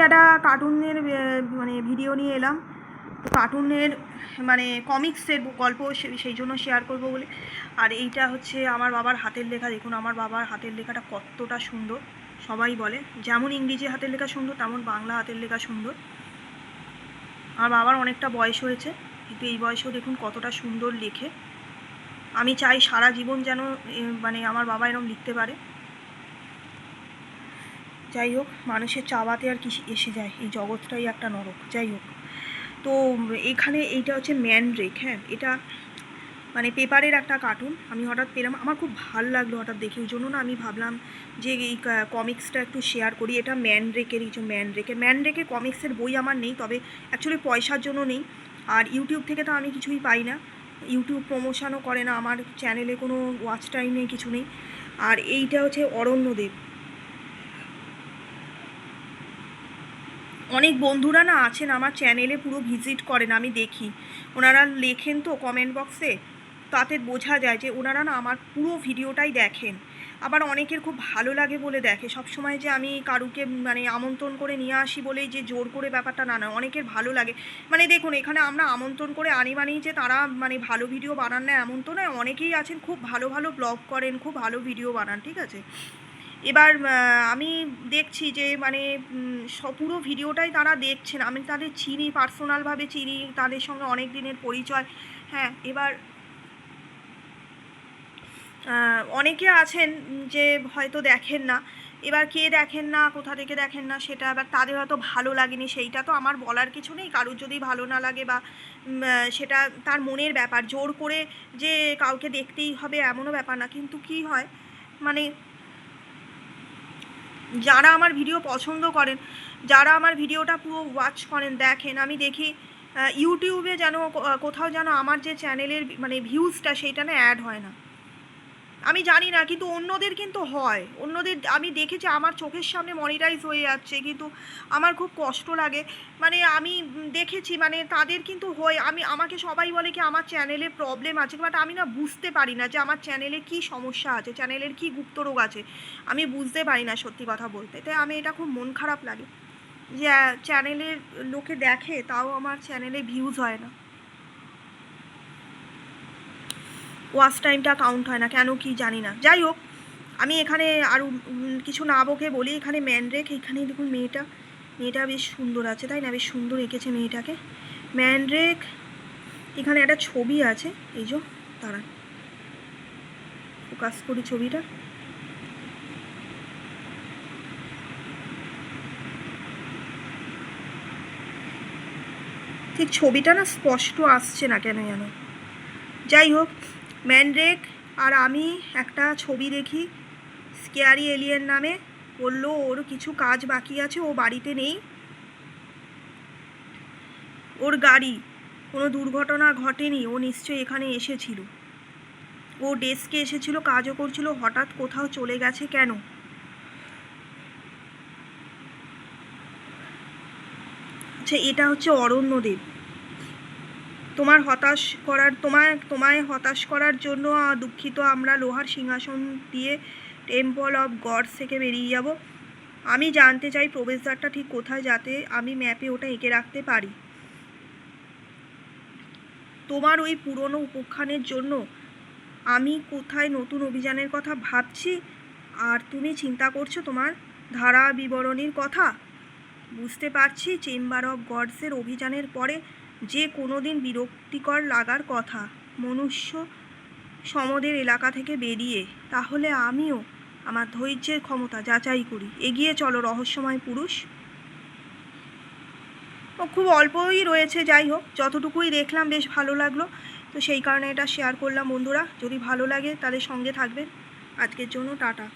একটা কার্টুনের মানে ভিডিও নিয়ে এলাম। তো কার্টুনের মানে কমিক্সের গল্প সেই জন্য শেয়ার করব বলে। আর এইটা হচ্ছে আমার বাবার হাতের লেখা। দেখুন আমার বাবার হাতের লেখাটা কতটা সুন্দর। সবাই বলে যেমন ইংরেজি হাতের লেখা সুন্দর তেমন বাংলা হাতের লেখা সুন্দর। আমার বাবার অনেকটা বয়স হয়েছে, কিন্তু এই বয়সেও দেখুন কতটা সুন্দর লেখে। আমি চাই সারা জীবন যেন মানে আমার বাবা এরকম লিখতে পারে। যাই হোক, মানুষের চাওয়াতে আর কি এসে যায়, এই জগৎটাই একটা নরক। যাই হোক, তো এখানে এইটা হচ্ছে ম্যানড্রেক। হ্যাঁ, এটা মানে পেপারের একটা কার্টুন আমি হঠাৎ পেলাম, আমার খুব ভালো লাগলো হঠাৎ দেখে, ওই জন্য না আমি ভাবলাম যে এই কমিক্সটা একটু শেয়ার করি। এটা ম্যানড্রেকেরই, যে ম্যানড্রেকের কমিক্সের বই আমার নেই, তবে অ্যাকচুয়ালি পয়সার জন্য নেই। আর ইউটিউব থেকে তো আমি কিছুই পাই না, ইউটিউব প্রমোশনও করে না, আমার চ্যানেলে কোনো ওয়াচ টাইম নেই, কিছু নেই। আর এইটা হচ্ছে অরণ্যদেব। অনেক বন্ধুরা না আছেন আমার চ্যানেলে, পুরো ভিজিট করেন, আমি দেখি ওনারা লেখেন তো কমেন্ট বক্সে, তাতে বোঝা যায় যে ওনারা না আমার পুরো ভিডিওটাই দেখেন। আবার অনেকের খুব ভালো লাগে বলে দেখে, সব সময় যে আমি কারুকে মানে আমন্ত্রণ করে নিয়ে আসি বলেই যে জোর করে ব্যাপারটা না, না, অনেকের ভালো লাগে। মানে দেখুন এখানে আমরা আমন্ত্রণ করে আনি মানেই যে তারা মানে ভালো ভিডিও বানান না এমন তো নয়, অনেকেই আছেন খুব ভালো ভালো ব্লগ করেন, খুব ভালো ভিডিও বানান, ঠিক আছে। এবার আমি দেখছি যে মানে পুরো ভিডিওটাই তারা দেখছেন, আমি তাদের চিনি, পার্সোনালভাবে চিনি, তাদের সঙ্গে অনেক দিনের পরিচয়। হ্যাঁ, এবার অনেকে আছেন যে হয়তো দেখেন না। এবার কে দেখেন না, কোথা থেকে দেখেন না, সেটা এবার তাদের হয়তো ভালো লাগেনি, সেইটা তো আমার বলার কিছু নেই। কারুর যদি ভালো না লাগে বা সেটা তার মনের ব্যাপার, জোর করে যে কাউকে দেখতেই হবে এমনও ব্যাপার না। কিন্তু কি হয় মানে যারা আমার ভিডিও পছন্দ করেন, যারা আমার ভিডিওটা পুরো ওয়াচ করেন, দেখেন, আমি দেখি ইউটিউবে যেন কোথাও যেন আমার যে চ্যানেলের মানে ভিউজটা সেইটা না অ্যাড হয় না। আমি জানি না, কিন্তু অন্যদের কিন্তু হয়, অন্যদের আমি দেখেছি আমার চোখের সামনে মনিটাইজ হয়ে যাচ্ছে, কিন্তু আমার খুব কষ্ট লাগে। মানে আমি দেখেছি মানে তাদের কিন্তু হয়, আমাকে সবাই বলে কি আমার চ্যানেলে প্রবলেম আছে, বাট আমি না বুঝতে পারি না যে আমার চ্যানেলে কী সমস্যা আছে, চ্যানেলের কী গুপ্তরোগ আছে, আমি বুঝতে পারি না সত্যি কথা বলতে। তাই আমি এটা খুব মন খারাপ লাগে যে চ্যানেলের লোকে দেখে তাও আমার চ্যানেলে ভিউজ হয় না, ওয়াচ টাইমটা কাউন্ট হয় না, কেন কি জানি না। যাই হোক, আমি এখানে আরও কিছু না বকে বলি। এখানে ম্যানড্রেক, এখানে দেখুন মেয়েটা বেশ সুন্দর আছে, তাই না, বেশ সুন্দর এঁকেছে মেয়েটাকে। ম্যানড্রেক, এখানে একটা ছবি আছে, এই যে দাঁড়ান ফোকাস করি ছবিটা। ঠিক ছবিটা না স্পষ্ট আসছে না কেন যেন। যাই হোক, ম্যানড্রেক আর আমি একটা ছবি দেখি, স্কেয়ারি এলিয়েন নামে। বললো ওর কিছু কাজ বাকি আছে, ও বাড়িতে নেই, ওর গাড়ি কোনো দুর্ঘটনা ঘটেনি, ও নিশ্চয়ই এখানে এসেছিল, ও ডেস্কে এসেছিল, কাজও করছিল, হঠাৎ কোথাও চলে গেছে কেন। আচ্ছা, এটা হচ্ছে অরণ্যদেব। তোমায় হতাশ করার জন্য দুঃখিত, আমরা লোহার সিংহাসন দিয়ে টেম্পল অফ গডস থেকে বেরিয়ে যাব। আমি জানতে চাই প্রবেশদ্বারটা ঠিক কোথায়, যাতে আমি ম্যাপে ওটা এঁকে রাখতে পারি। তোমার ওই পুরনো উপাখ্যানের জন্য আমি কোথায় নতুন অভিযানের কথা ভাবছি, আর তুমি চিন্তা করছো তোমার ধারা বিবরণীর কথা। বুঝতে পারছি চেম্বার অফ গডসের অভিযানের পরে যে কোনো দিন বিরক্তিকর লাগার কথা মনুষ্য সমদের এলাকা থেকে বেরিয়ে। তাহলে আমিও আমার ধৈর্যের ক্ষমতা যাচাই করি। এগিয়ে চলো রহস্যময় পুরুষ। ও খুব অল্পই রয়েছে, যাই হোক যতটুকুই দেখলাম বেশ ভালো লাগলো, তো সেই কারণে এটা শেয়ার করলাম বন্ধুরা। যদি ভালো লাগে তাহলে সঙ্গে থাকবেন। আজকের জন্য টাটা।